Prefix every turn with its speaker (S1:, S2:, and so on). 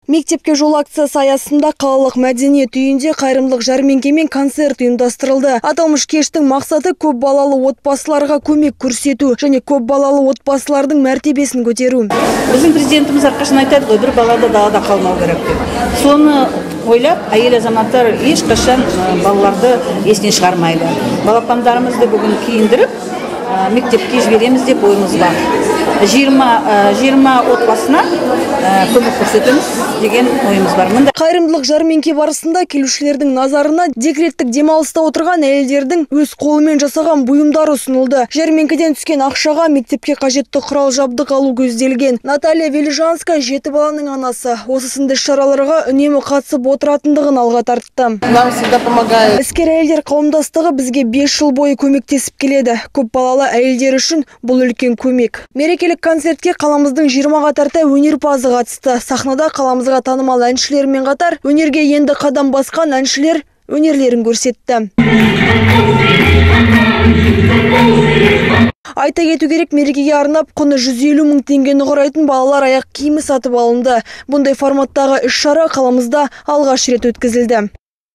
S1: Мектепке жол акциясы аясында қалалық мәдениет үйінде қайырымдылық жәрмеңке мен концерт ұйымдастырылды. Аталмыш кештің мақсаты көп балалы отбасыларға көмек көрсету және көп балалы отбасылардың мәртебесін көтеру.
S2: Біздің президентіміз әрқашан айтады ғой, бір балада далада қалмау керек деп. Соны ойлап, әйел азаматтар ешқашан балаларды есінен шығармайды. Балапандарымызды бүгін киіндіріп, мектепке жібереміз деп ойымыз бар. 20 отбасына көмек көрсетеміз деген ойымыз бар.
S1: Қайырымдылық жәрмеңке барысында келушілердің назарына декреттік демалыста отырған әйелдердің өз қолымен жасаған бұйымдары ұсынылды. Жәрмеңкеден түскен ақшаға мектепке қажетті құрал жабдық алу көзделген. Наталья Велижанская 7 баланың анасы. Осы сынды шараларға үнемі қатысып отыратындығын алға тартты.
S3: Нам всегда помогает.
S1: Іскер әйелдер қауымдастығы бізге 5 жыл бойы көмектесіп келеді. Көп балалы әйелдер үшін бұл үлкен көмек. Мерекелік концертке қаламыздың 20-ға тарта өнерпазы қатысты. Сахнада қаламызға танымал әншілермен қатар өнерге енді қадам басқан әншілер өнерлерін көрсетті. Айта кету керек, мерекеге арнап құны 150 мың теңгені құрайтын балалар аяқ киімі сатып алынды. Бұндай форматтағы іс-шара қаламызда алғаш рет өткізілді.